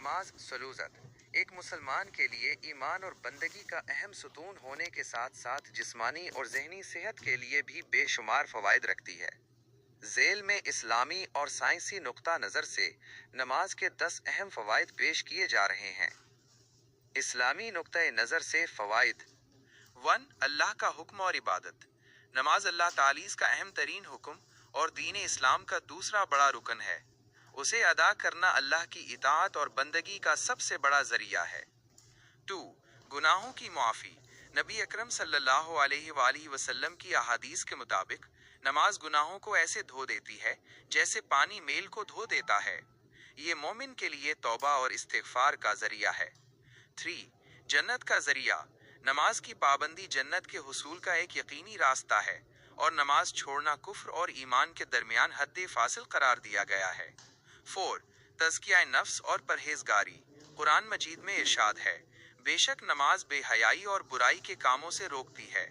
نماز سلوزت ایک مسلمان کے لیے ایمان اور بندگی کا اہم ستون ہونے کے ساتھ ساتھ جسمانی اور ذہنی صحت کے لیے بھی بے شمار فوائد رکھتی ہے۔ ذیل میں اسلامی اور سائنسی نقطہ نظر سے نماز کے 10 اہم فوائد پیش کیے جا رہے ہیں۔ اسلامی نقطۂ نظر سے فوائد 1. اللہ کا حکم اور عبادت۔ نماز اللہ تعالیٰ کا اہم ترین حکم اور دین اسلام کا دوسرا بڑا رکن ہے۔ اسے ادا کرنا اللہ کی اطاعت اور بندگی کا سب سے بڑا ذریعہ ہے۔ 2. گناہوں کی معافی۔ نبی اکرم صلی اللہ علیہ وآلہ وسلم کی احادیث کے مطابق نماز گناہوں کو ایسے دھو دیتی ہے جیسے پانی میل کو دھو دیتا ہے۔ یہ مومن کے لیے توبہ اور استغفار کا ذریعہ ہے۔ 3. جنت کا ذریعہ۔ نماز کی پابندی جنت کے حصول کا ایک یقینی راستہ ہے اور نماز چھوڑنا کفر اور ایمان کے درمیان حد فاصل قرار دیا گیا ہے۔ 4. تزکیہ نفس اور پرہیزگاری۔ قرآن مجید میں ارشاد ہے، بے شک نماز بے حیائی اور برائی کے کاموں سے روکتی ہے۔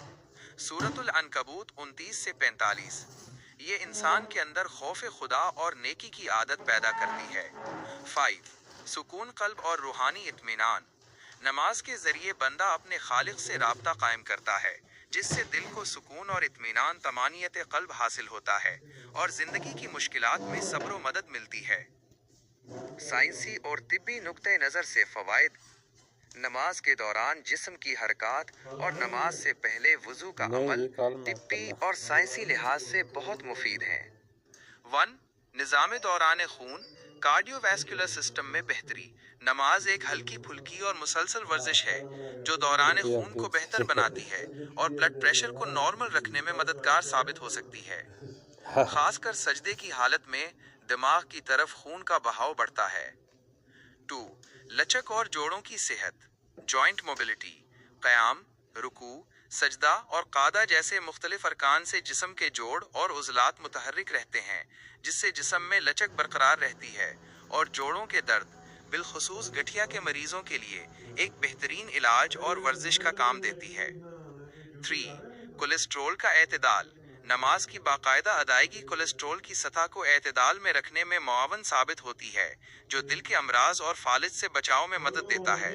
سورۃ العنکبوت 29 سے 45۔ یہ انسان کے اندر خوف خدا اور نیکی کی عادت پیدا کرتی ہے۔ 5. سکون قلب اور روحانی اطمینان۔ نماز کے ذریعے بندہ اپنے خالق سے رابطہ قائم کرتا ہے، جس سے دل کو سکون اور اطمینان طمانینت قلب حاصل ہوتا ہے اور زندگی کی مشکلات میں صبر و مدد ملتی ہے۔ سائنسی اور طبی نقطۂ نظر سے فوائد۔ نماز کے دوران جسم کی حرکات اور نماز سے پہلے وضو کا عمل طبی اور سائنسی لحاظ سے بہت مفید ہیں۔ 1. نظام دوران خون، کارڈیو ویسکولر سسٹم میں بہتری۔ نماز ایک ہلکی پھلکی اور مسلسل ورزش ہے جو دوران خون کو بہتر بناتی ہے اور بلڈ پریشر کو نارمل رکھنے میں مددگار ثابت ہو سکتی ہے۔ خاص کر سجدے کی حالت میں دماغ کی طرف خون کا بہاؤ بڑھتا ہے۔ 2. لچک اور جوڑوں کی صحت، جوائنٹ موبلٹی۔ قیام، رکوع، سجدہ اور قعدہ جیسے مختلف ارکان سے جسم کے جوڑ اور عضلات متحرک رہتے ہیں، جس سے جسم میں لچک برقرار رہتی ہے اور جوڑوں کے درد، بالخصوص گٹھیا کے مریضوں کے لیے ایک بہترین علاج اور ورزش کا کام دیتی ہے۔ 3. کولیسٹرول کا اعتدال۔ نماز کی باقاعدہ ادائیگی کولیسٹرول کی سطح کو اعتدال میں رکھنے میں معاون ثابت ہوتی ہے، جو دل کے امراض اور فالج سے بچاؤ میں مدد دیتا ہے۔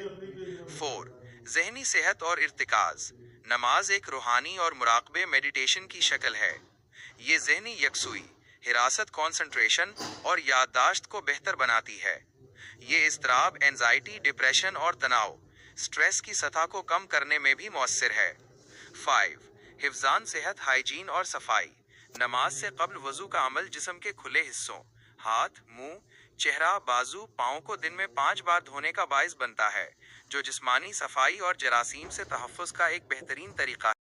4. ذہنی صحت اور ارتکاز۔ نماز ایک روحانی اور مراقبے میڈیٹیشن کی شکل ہے۔ یہ ذہنی یکسوئی، حراست کنسنٹریشن اور یادداشت کو بہتر بناتی ہے۔ یہ اضطراب، اینزائٹی، ڈپریشن اور تناؤ، سٹریس کی سطح کو کم کرنے میں بھی مؤثر ہے۔ 5. حفظان صحت، ہائیجین اور صفائی۔ نماز سے قبل وضو کا عمل جسم کے کھلے حصوں، ہاتھ، منہ، چہرہ، بازو، پاؤں کو دن میں 5 بار دھونے کا باعث بنتا ہے، جو جسمانی صفائی اور جراثیم سے تحفظ کا ایک بہترین طریقہ ہے۔